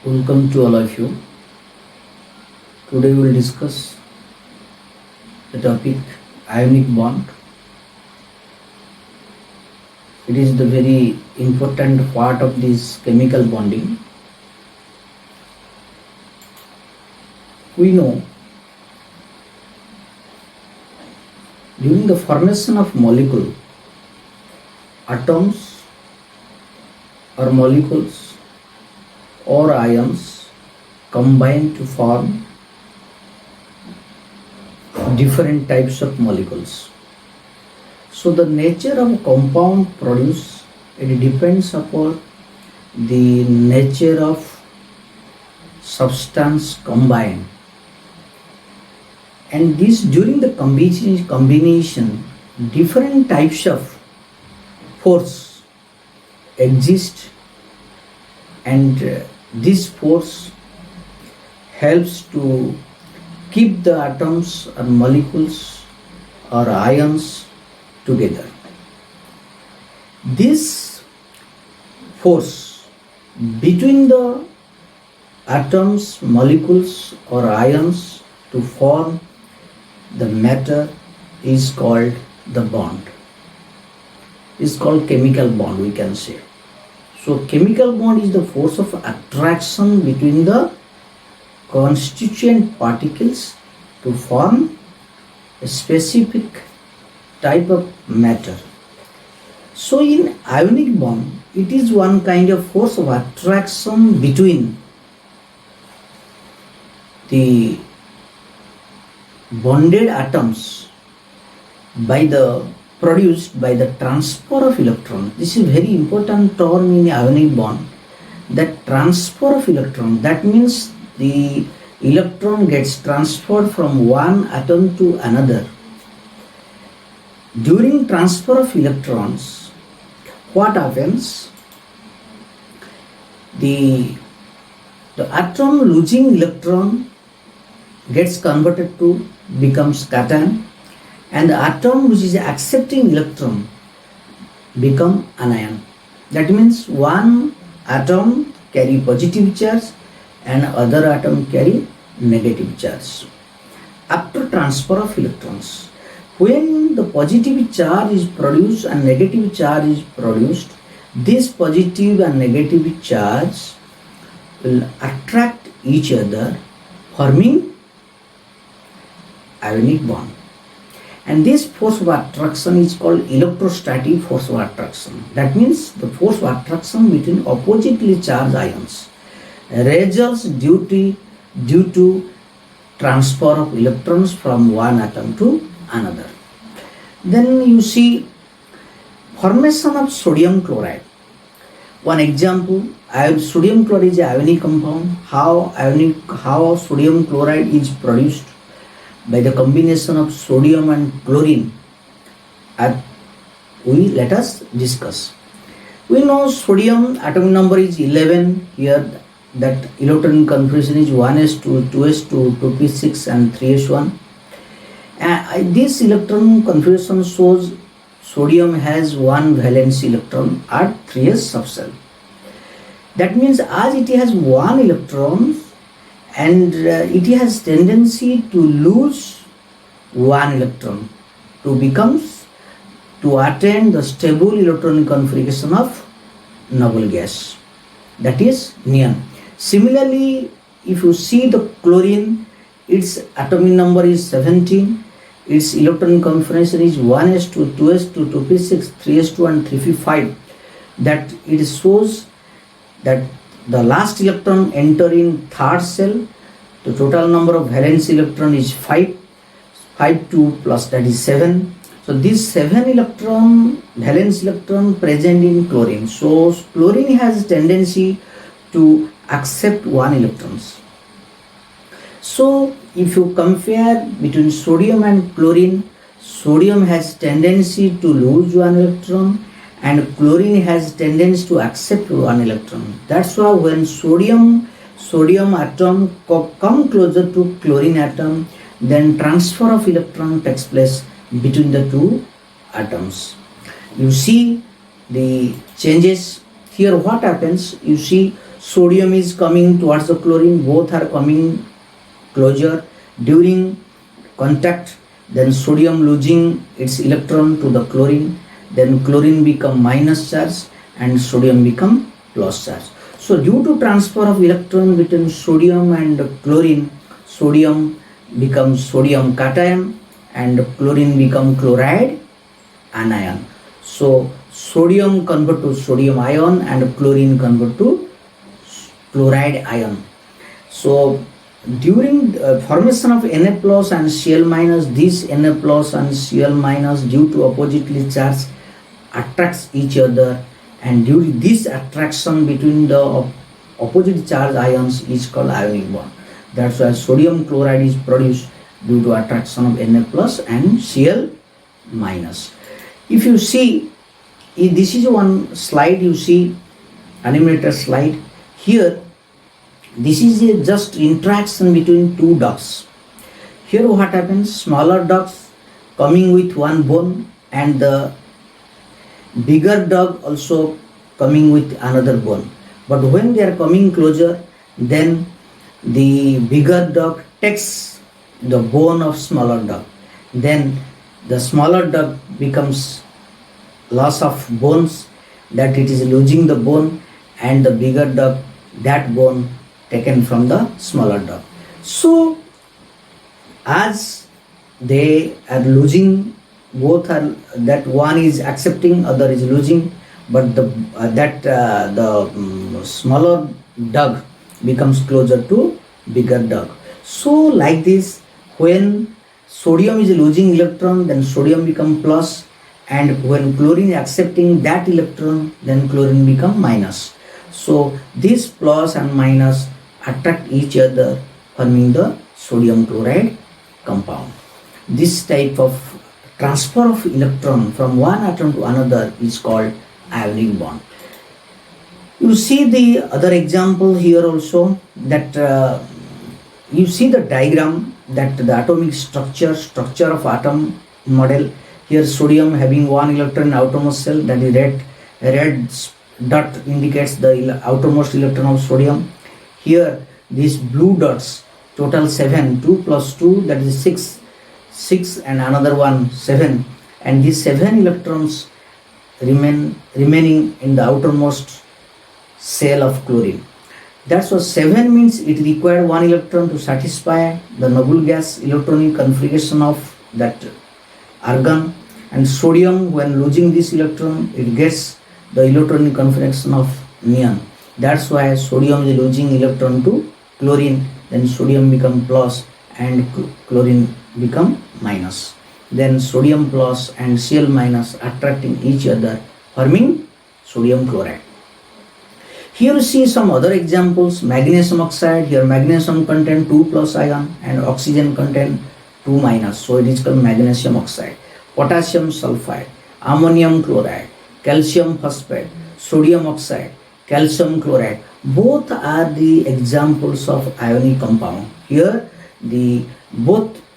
Welcome to all of you. Today we will discuss the topic ionic bond. It is the very important part of this chemical bonding. We know during the formation of molecule, atoms or molecules or ions combine to form different types of molecules. So the nature of compound produced, it depends upon the nature of substance combined, and this during the combination different types of force exist, and this force helps to keep the atoms or molecules or ions together. This force between the atoms, molecules or ions to form the matter is called the bond. Is called chemical bond, we can say. So chemical bond is the force of attraction between the constituent particles to form a specific type of matter. So in ionic bond, it is one kind of force of attraction between the bonded atoms produced by the transfer of electron. This is very important term in ionic bond, that transfer of electron. That means the electron gets transferred from one atom to another. During transfer of electrons, what happens? The atom losing electron gets converted to becomes cation, and the atom which is accepting electron become anion. That means one atom carry positive charge and other atom carry negative charge. After transfer of electrons, when the positive charge is produced and negative charge is produced, this positive and negative charge will attract each other, forming ionic bond. And this force of attraction is called electrostatic force of attraction. That means the force of attraction between oppositely charged ions results due to transfer of electrons from one atom to another. Then you see formation of sodium chloride. One example, sodium chloride is an ionic compound. How sodium chloride is produced? By the combination of sodium and chlorine. Let us discuss. We know sodium atomic number is 11. Here that electron configuration is 1s2, 2s2, 2p6 and 3s1. This electron configuration shows sodium has one valence electron at 3s subshell. That means as it has one electron, and it has tendency to lose one electron to attain the stable electron configuration of noble gas, that is neon. Similarly, if you see the chlorine, its atomic number is 17, its electron configuration is 1s2, 2s2, 2p6, 3s2 and 3p5. That it shows that the last electron enter in third shell. The total number of valence electron is 5, 2 plus that is 7. So this 7 electron, valence electron present in chlorine. So chlorine has tendency to accept 1 electrons. So if you compare between sodium and chlorine, sodium has tendency to lose 1 electron and chlorine has tendency to accept 1 electron. That's why when sodium atom come closer to chlorine atom, then transfer of electron takes place between the two atoms. You see the changes here. What happens? You see Sodium is coming towards the chlorine, both are coming closer. During contact, then sodium losing its electron to the chlorine, then chlorine become minus charge and sodium become plus charge. So due to transfer of electron between sodium and chlorine, sodium becomes sodium cation and chlorine become chloride anion. So sodium convert to sodium ion and chlorine convert to chloride ion. So during formation of Na plus and Cl minus, this Na plus and Cl minus due to oppositely charged attracts each other, and due to this attraction between the opposite charge ions is called ionic bond. That's why sodium chloride is produced due to attraction of Na plus and Cl minus. If you see, this is one slide, you see animated slide. Here this is a just interaction between two ducts. Here what happens, smaller ducts coming with one bone and the bigger duct also coming with another bone. But when they are coming closer, then the bigger duct takes the bone of smaller duct. Then the smaller duct becomes loss of bones, that it is losing the bone, and the bigger duct, that bone taken from the smaller duct. So as they are losing, both are, that one is accepting, other is losing, but the smaller duct becomes closer to bigger duct. So like this, when sodium is losing electron, then sodium become plus, and when chlorine is accepting that electron, then chlorine become minus. So this plus and minus attract each other, forming the sodium chloride compound. This type of transfer of electron from one atom to another is called ionic bond. You see the other example here also, that you see the diagram, that the atomic structure of atom model. Here sodium having one electron in outermost shell, that is red dot indicates the outermost electron of sodium. Here these blue dots, total 7, 2 plus 2, that is 6 and another one 7, and these 7 electrons remaining in the outermost shell of chlorine. That's what 7 means. It required 1 electron to satisfy the noble gas electronic configuration of that argon, and sodium, when losing this electron, it gets the electronic configuration of neon. That's why sodium is losing electron to chlorine, then sodium become plus and chlorine become minus. Then sodium plus and Cl minus attracting each other, forming sodium chloride. Here you see some other examples. Magnesium oxide, here magnesium contain 2 plus ion and oxygen contain 2 minus, so it is called magnesium oxide. Potassium sulfide, ammonium chloride, calcium phosphate, sodium oxide, calcium chloride, both are the examples of ionic compound. Here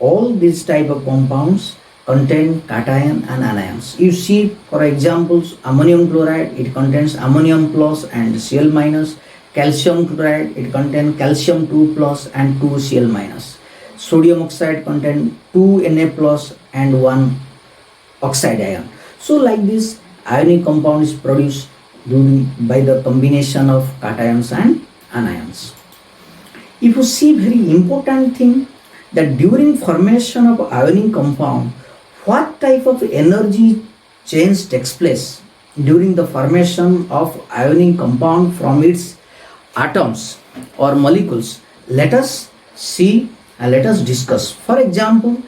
all these type of compounds contain cation and anions. You see, for examples, ammonium chloride, it contains ammonium plus and Cl minus. Calcium chloride, it contains calcium 2 plus and 2 Cl minus. Sodium oxide contains 2 Na plus and 1 oxide ion. So like this, ionic compound is produced by the combination of cations and anions. If you see, very important thing, that during formation of ionic compound, what type of energy change takes place during the formation of ionic compound from its atoms or molecules? Let us see and let us discuss. For example,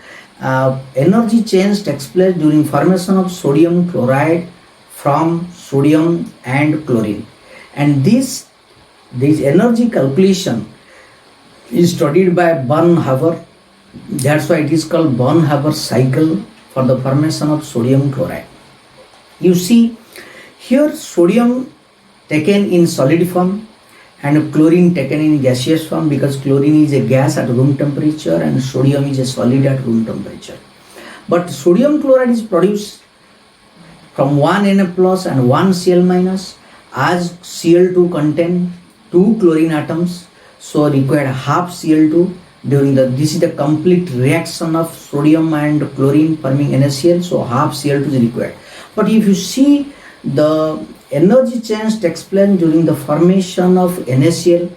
energy change takes place during formation of sodium chloride from sodium and chlorine, and this energy calculation is studied by Born-Haber. That's why it is called Born-Haber cycle for the formation of sodium chloride. You see, here sodium taken in solid form and chlorine taken in gaseous form, because chlorine is a gas at room temperature and sodium is a solid at room temperature. But sodium chloride is produced from 1 Na plus and 1 Cl minus, as Cl2 contain 2 chlorine atoms, so required half Cl2 during this is the complete reaction of sodium and chlorine forming NaCl, so half Cl2 is required. But if you see the energy change takes place during the formation of NaCl,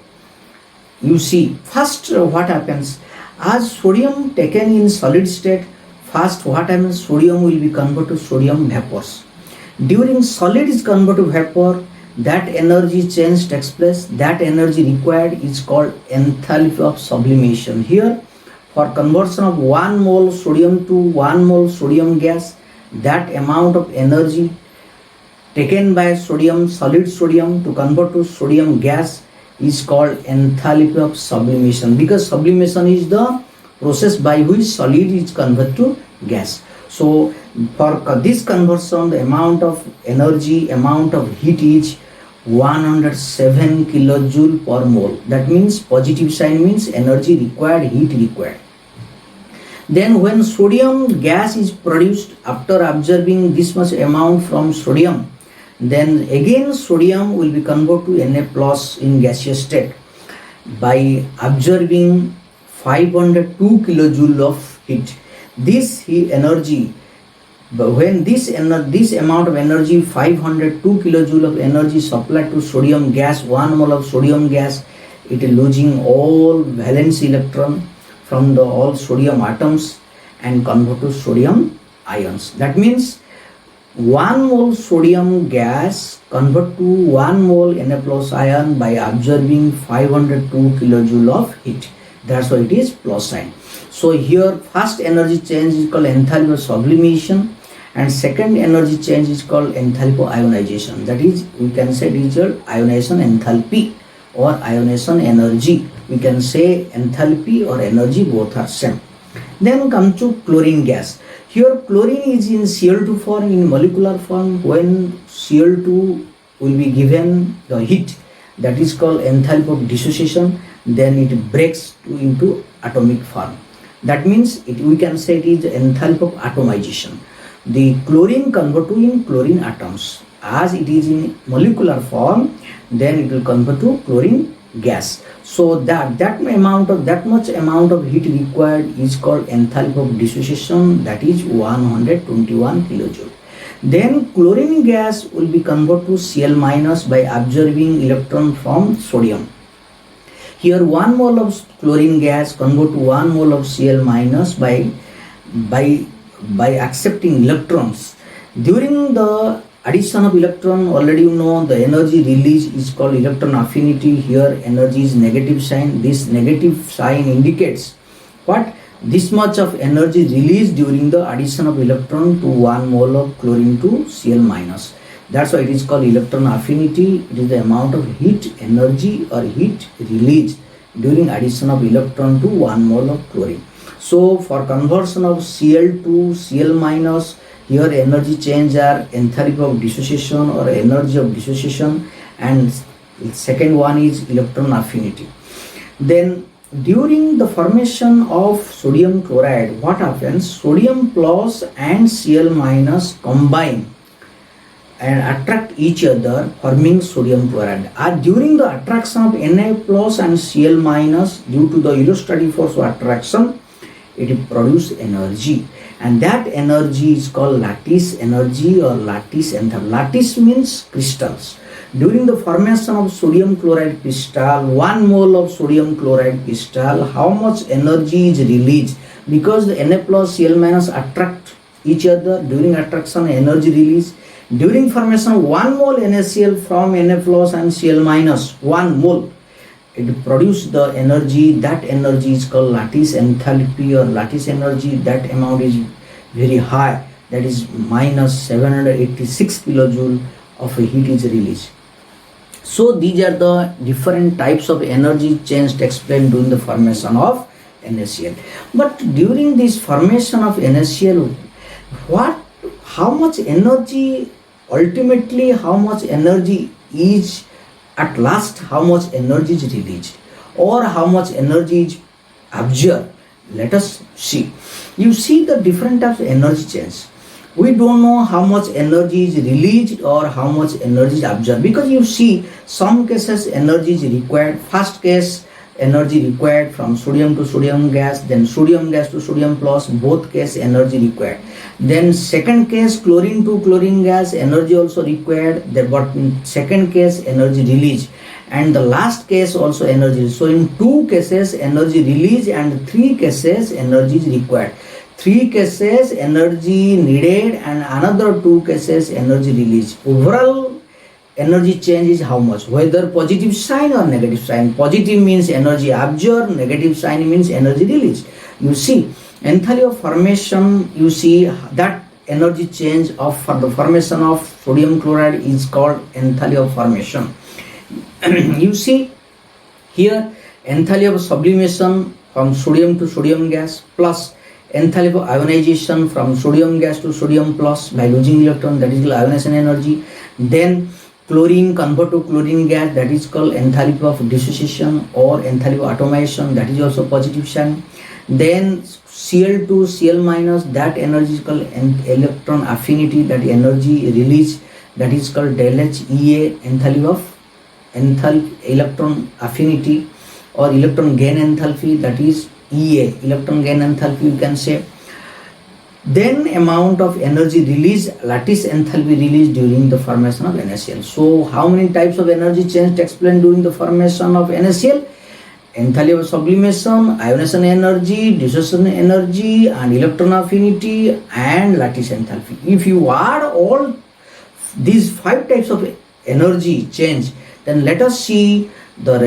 you see first what happens, as sodium taken in solid state, first what happens, sodium will be converted to sodium vapors. During solid is converted to vapor, that energy change takes place, that energy required is called enthalpy of sublimation. Here for conversion of 1 mole sodium to 1 mole sodium gas, that amount of energy taken by sodium, solid sodium, to convert to sodium gas is called enthalpy of sublimation, because sublimation is the process by which solid is converted to gas. So for this conversion, the amount of energy, amount of heat is 107 kilojoule per mole. That means positive sign means energy required, heat required. Then when sodium gas is produced after absorbing this much amount from sodium, then again sodium will be converted to Na plus in gaseous state by absorbing 502 kilojoule of heat. This heat energy, when this amount of energy, 502 kilojoule of energy supplied to sodium gas, 1 mole of sodium gas, it is losing all valence electron from the all sodium atoms and convert to sodium ions. That means 1 mole sodium gas convert to 1 mole Na plus ion by absorbing 502 kilojoule of heat. That's why it is plus sign. So here first energy change is called enthalpy of sublimation, and second energy change is called enthalpy of ionization. That is, we can say it is your ionization enthalpy or ionization energy. We can say enthalpy or energy, both are same. Then come to chlorine gas. Here chlorine is in Cl2 form, in molecular form. When Cl2 will be given the heat, that is called enthalpy of dissociation, then it breaks into atomic form. That means we can say it is enthalpy of atomization. The chlorine convert to in chlorine atoms. As it is in molecular form, then it will convert to chlorine gas. So that much amount of heat required is called enthalpy of dissociation, that is 121 kilojoule. Then chlorine gas will be converted to Cl minus by absorbing electron from sodium. Here 1 mole of chlorine gas convert to 1 mole of Cl minus by accepting electrons. During the addition of electron, already you know the energy release is called electron affinity. Here energy is negative sign. This negative sign indicates what? This much of energy released during the addition of electron to 1 mole of chlorine to Cl minus. That's why it is called electron affinity. It is the amount of heat energy or heat released during addition of electron to 1 mole of chlorine. So for conversion of Cl to Cl minus, here energy change are enthalpy of dissociation or energy of dissociation, and second one is electron affinity. Then during the formation of sodium chloride, what happens? Sodium plus and Cl minus combine and attract each other, forming sodium chloride. During the attraction of Na plus and Cl minus, due to the electrostatic force of attraction, it produces energy, and that energy is called lattice energy or lattice enthalpy. Lattice means crystals. During the formation of sodium chloride crystal, 1 mole of sodium chloride crystal, how much energy is released? Because the Na plus Cl minus attract each other, during attraction energy release. During formation 1 mole NaCl from Na plus and Cl minus, 1 mole, it produces the energy. That energy is called lattice enthalpy or lattice energy. That amount is very high, that is minus 786 kilojoule of heat is released. So these are the different types of energy change takes place during the formation of NaCl. But during this formation of NaCl, how much energy, ultimately how much energy is at last, how much energy is released or how much energy is absorbed? Let us see. You see the different types of energy change. we don't know how much energy is released or how much energy is absorbed, because you see some cases energy is required. First case, energy required from sodium to sodium gas, then sodium gas to sodium plus, both case energy required. Then second case, chlorine to chlorine gas, energy also required, but in second case energy release, and the last case also energy. So in 2 cases energy release and 3 cases energy is required. 3 cases energy needed and another 2 cases energy release. Overall energy change is how much, whether positive sign or negative sign. Positive means energy absorbed, negative sign means energy release. You see enthalpy of formation, you see that energy change of for the formation of sodium chloride is called enthalpy of formation. You see here enthalpy of sublimation from sodium to sodium gas plus enthalpy of ionization from sodium gas to sodium plus by losing electron, that is called ionization energy. Then chlorine convert to chlorine gas, that is called enthalpy of dissociation or enthalpy of atomization, that is also positive sign. Then Cl to Cl minus, that energy is called electron affinity, that energy release, that is called del H Ea, enthalpy of electron affinity or electron gain enthalpy, that is Ea, electron gain enthalpy you can say. Then amount of energy release, lattice enthalpy release during the formation of NaCl. So how many types of energy change takes place during the formation of NaCl? Enthalpy of sublimation, ionization energy, dissociation energy, and electron affinity and lattice enthalpy. If you add all these 5 types of energy change, then let us see the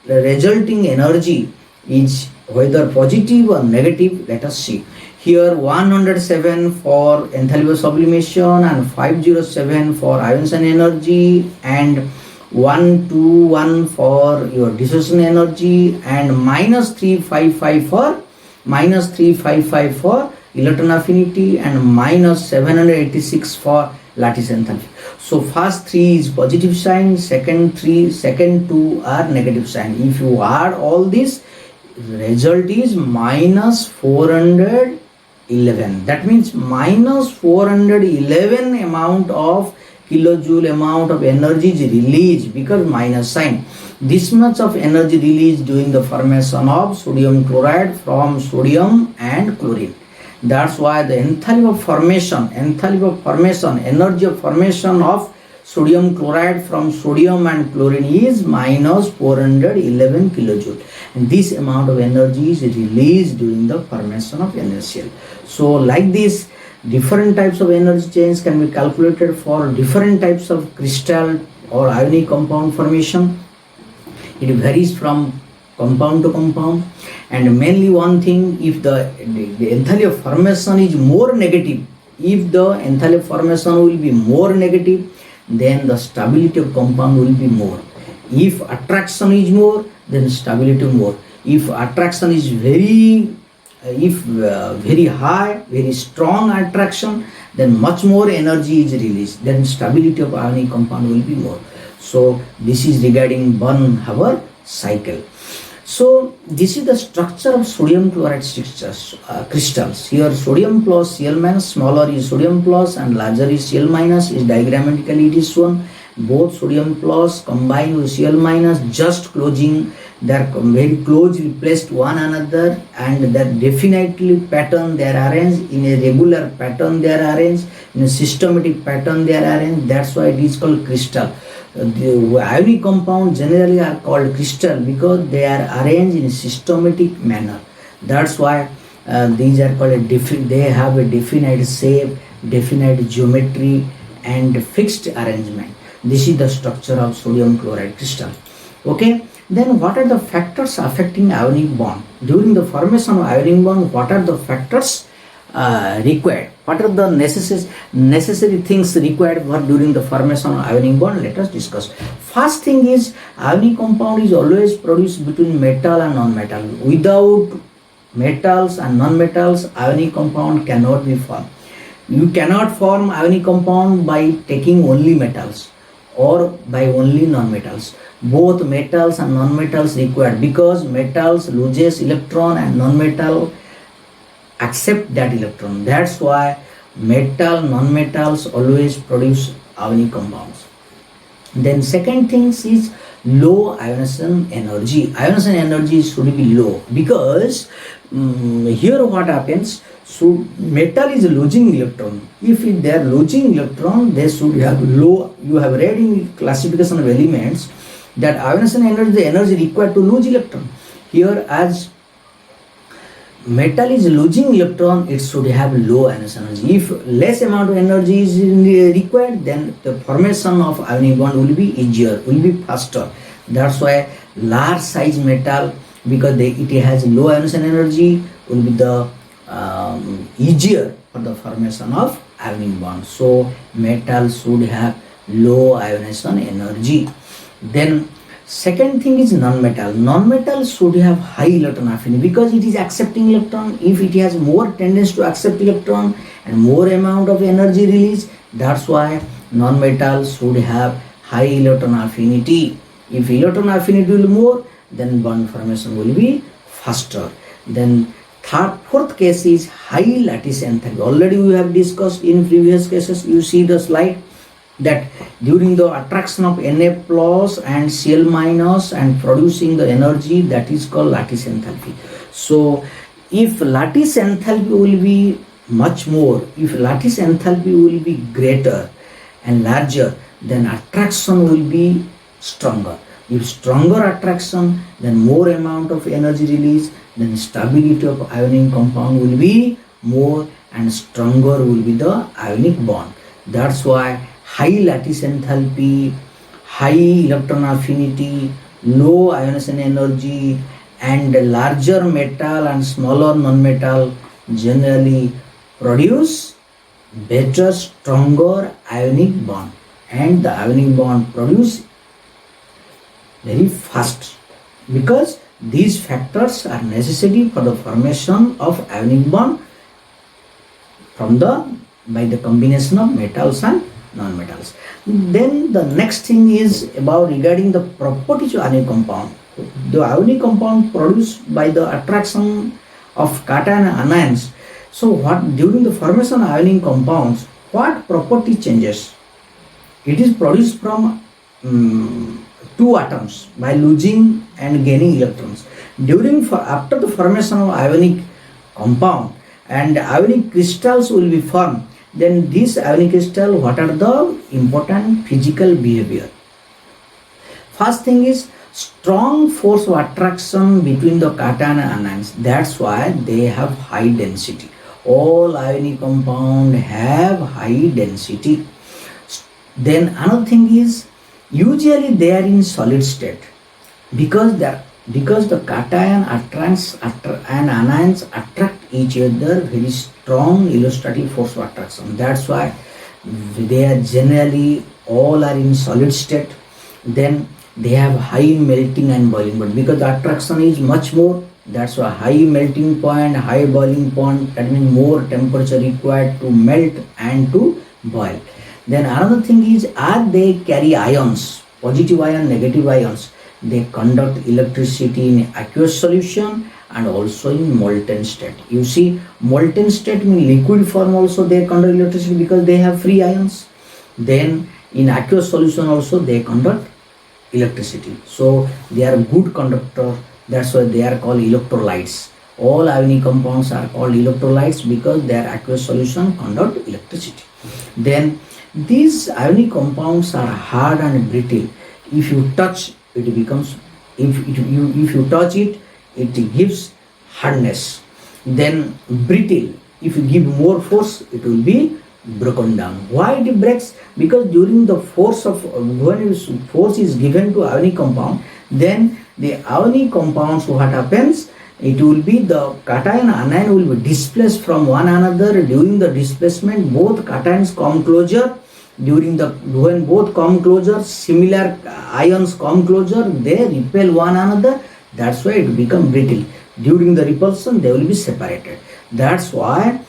resulting energy is whether positive or negative. Let us see. Here 107 for enthalpy of sublimation and 507 for ionization energy and 121 for your dissociation energy and -355 for electron affinity and -786 for lattice enthalpy. So first 3 is positive sign, second 2 are negative sign. If you add all this, result is -411. That means -411 amount of kilojoule amount of energy is released because minus sign. This much of energy released during the formation of sodium chloride from sodium and chlorine. That's why the enthalpy of formation, energy of formation of sodium chloride from sodium and chlorine is -411 kilojoule. And this amount of energy is released during the formation of NaCl. So like this, different types of energy change can be calculated for different types of crystal or ionic compound formation. It varies from compound to compound, and mainly one thing, if the enthalpy of formation is more negative, if the enthalpy of formation will be more negative, then the stability of compound will be more. If attraction is more, then stability more. If attraction is very high, very strong attraction, then much more energy is released, then stability of ionic compound will be more. So this is regarding Born-Haber cycle. So this is the structure of sodium chloride crystals. Here sodium plus Cl minus, smaller is sodium plus and larger is Cl minus, is diagrammatically it is shown. Both sodium plus combined with Cl minus, just closing, they are very closely placed one another, and that definitely pattern they are arranged in a regular pattern, they are arranged in a systematic pattern, they are arranged. That's why it is called crystal. The ionic compounds generally are called crystal because they are arranged in a systematic manner. That's why these are called they have a definite shape, definite geometry and fixed arrangement. This is the structure of sodium chloride crystal. Okay, then what are the factors affecting ionic bond? During the formation of ionic bond, what are the factors required? What are the necessary things required for during the formation of ionic bond? Let us discuss. First thing is, ionic compound is always produced between metal and non-metal. Without metals and non-metals, ionic compound cannot be formed. You cannot form ionic compound by taking only metals or by only non-metals. Both metals and non-metals required, because metals loses electron and non-metal accept that electron. That's why Metal, non-metals always produce ionic compounds. Then second thing is low ionization energy. Ionization energy should be low because here what happens, so metal is losing electron. If they are losing electron, they should have low. You have read in classification of elements that ionization energy, the energy required to lose electron. Here as metal is losing electron, it should have low ionization energy. If less amount of energy is required, then the formation of ionic bond will be easier, will be faster. That's why large size metal, because it has low ionization energy, will be the easier for the formation of ionic bond. So metal should have low ionization energy. Then second thing is non-metal. Non-metal should have high electron affinity because it is accepting electron. If it has more tendency to accept electron and more amount of energy release, that's why non-metal should have high electron affinity. If electron affinity will be more, then bond formation will be faster. Then fourth case is high lattice enthalpy. Already we have discussed in previous cases. You see the slide that during the attraction of Na plus and Cl minus and producing the energy, that is called lattice enthalpy. So if lattice enthalpy will be much more, if lattice enthalpy will be greater and larger, then attraction will be stronger. If stronger attraction, then more amount of energy release, then stability of ionic compound will be more and stronger will be the ionic bond. That's why high lattice enthalpy, high electron affinity, low ionization energy, and larger metal and smaller non-metal generally produce better, stronger ionic bond, and the ionic bond produce very fast because these factors are necessary for the formation of ionic bond by the combination of metals and non-metals. Then the next thing is about regarding the properties of ionic compound. The ionic compound produced by the attraction of cation and anions. So what during the formation of ionic compounds, what property changes? It is produced from two atoms by losing and gaining electrons. After the formation of ionic compound and ionic crystals will be formed, then this ionic crystal, what are the important physical behavior? First thing is strong force of attraction between the cation and anions. That's why they have high density. All ionic compound have high density. Then another thing is usually they are in solid state because the cation and anions attract each other, very strong electrostatic force of attraction. That's why they are generally all are in solid state. Then they have high melting and boiling point because the attraction is much more. That's why high melting point, high boiling point, that means more temperature required to melt and to boil. Then another thing is as they carry ions, positive ion, negative ions, they conduct electricity in aqueous solution and also in molten state. You see, molten state means liquid form also they conduct electricity because they have free ions. Then in aqueous solution also they conduct electricity. So they are good conductor. That's why they are called electrolytes. All ionic compounds are called electrolytes because their aqueous solution conduct electricity. Then these ionic compounds are hard and brittle. If you touch, it becomes, if you touch it, it gives hardness. Then brittle, if you give more force, it will be broken down. Why it breaks? Because during the force is given to ionic compound, then the ionic compounds, what happens? It will be the cation and anion will be displaced from one another. During the displacement, both cations come closer. When both come closer, similar ions come closer, they repel one another. That's why it becomes brittle. During the repulsion, they will be separated. That's why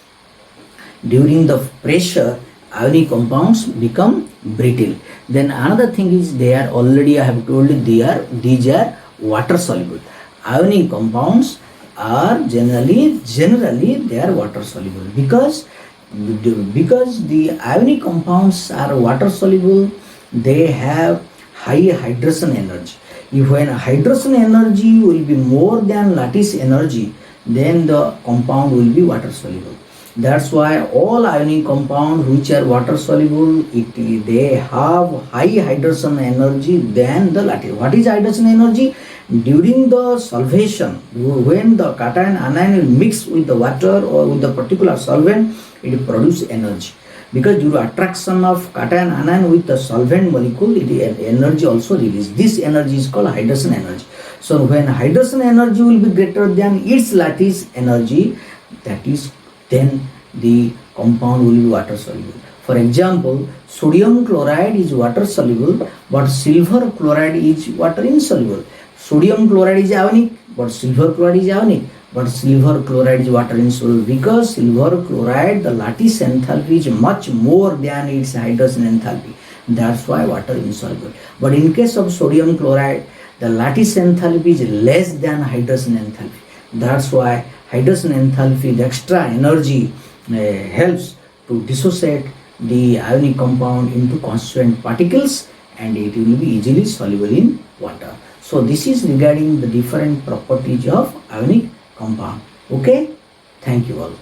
during the pressure, ionic compounds become brittle. Then another thing is they are already, I have told you, these are water soluble. Ionic compounds are generally they are water soluble because Because the ionic compounds are water soluble, they have high hydration energy. If when hydration energy will be more than lattice energy, then the compound will be water soluble. That's why all ionic compounds which are water soluble, they have high hydration energy than the lattice. What is hydration energy? During the solvation, when the cation anion will mix with the water or with the particular solvent, it produces energy. Because due to attraction of cation anion with the solvent molecule, it energy also released. This energy is called hydration energy. So when hydration energy will be greater than its lattice energy, that is, then the compound will be water soluble. For example, sodium chloride is water soluble, but silver chloride is water insoluble. Sodium chloride is ionic, but silver chloride is ionic. But silver chloride is water insoluble because silver chloride, the lattice enthalpy is much more than its hydrogen enthalpy. That's why water insoluble. But in case of sodium chloride, the lattice enthalpy is less than hydrogen enthalpy. That's why hydrogen enthalpy, the extra energy, helps to dissociate the ionic compound into constituent particles, and it will be easily soluble in water. So this is regarding the different properties of ionic compound. Okay, thank you all.